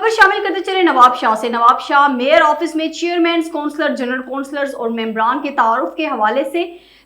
खबर शामिल करते चले नवाब शाह से। नवाब शाह मेयर ऑफिस में चेयरमैन, काउंसलर, जनरल काउंसलर्स और मेंबरान के तारुफ के हवाले से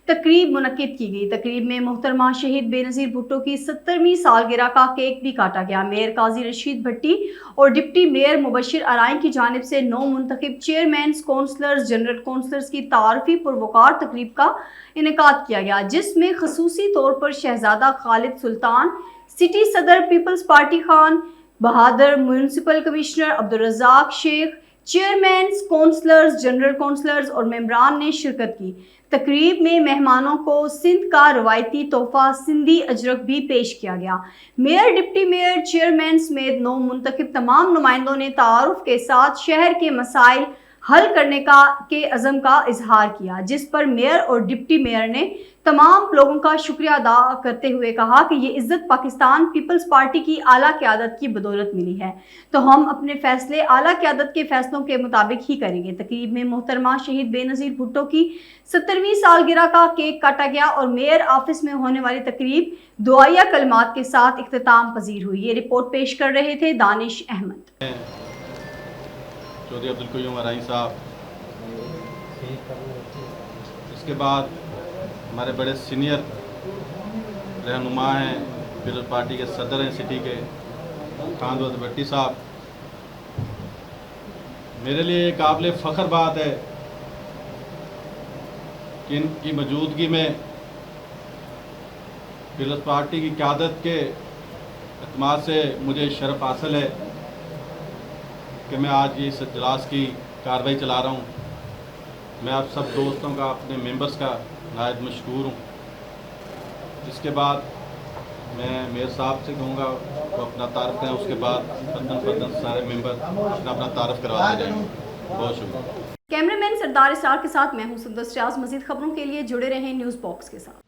तकरीब मुनक्किद की गई। तकरीब में मोहतरमा शहीद बेनज़ीर भुट्टो की 70वीं सालगिरह का केक भी काटा गया। मेयर काजी रशीद भट्टी और डिप्टी मेयर मुबशिर अराइन की जानिब से 9 मुंतखब चेयरमैन, काउंसलर्स, जनरल काउंसलर्स की तारफी पुरवकार तकरीब का इनेकाद किया गया, जिसमें खसूसी तौर पर शहजादा खालिद सुल्तान, सिटी सदर Peoples Party Khan Bahadur, municipal commissioner Abdul Razzaq Sheikh, chairman, councillors, general councillors और मेंबरान ने शिरकत की। तकरीब में मेहमानों को सिंध का रवायती तोहफा सिंधी अजरक भी पेश किया गया। मेयर, डिप्टी मेयर, चेयरमैन समेत 9 मुंतखब तमाम नुमाइंदों ने तारुफ के साथ शहर के मसाइल हल करने के अज़म का इजहार किया, जिस पर मेयर और डिप्टी मेयर ने तमाम लोगों का शुक्रिया अदा करते हुए कहा कि ये इज्जत पाकिस्तान पीपल्स पार्टी की आला क़यादत की बदौलत मिली है, तो हम अपने फैसले आला क़यादत के फैसलों के मुताबिक ही करेंगे। तकरीब में मोहतरमा शहीद बेनज़ीर भुट्टो की 70वीं सालगिरह का केक काटा गया और मेयर ऑफिस में होने वाली तकरीब दुआया कलमात के साथ इख्तिताम पजीर हुई। ये रिपोर्ट पेश कर रहे थे दानिश अहमद। चौधरी अब्दुल क़य्यूम अराइन साहब, इसके बाद हमारे बड़े सीनियर रहनुमा हैं, पीपल्स पार्टी के सदर हैं सिटी के खान भट्टी साहब। मेरे लिए एक काबिल फ़ख्र बात है कि इनकी मौजूदगी में पीपल्स पार्टी की क़यादत के एतमाद से मुझे शरफ़ हासिल है कि मैं आज ये इस इजलास की कार्रवाई चला रहा हूँ। मैं आप सब दोस्तों का, अपने मेंबर्स का नायत मशकूर हूँ। इसके बाद मैं मेयर साहब से कहूँगा वो अपना तारफ़ करें, उसके बाद फतन सारे मेंबर अपना तारफ़ करवा जाएंगे। बहुत शुक्रिया। कैमरामैन सरदार इस्रार के साथ मैं हूँ सुंदर। मज़ीद खबरों के लिए जुड़े रहें न्यूज़ बॉक्स के साथ।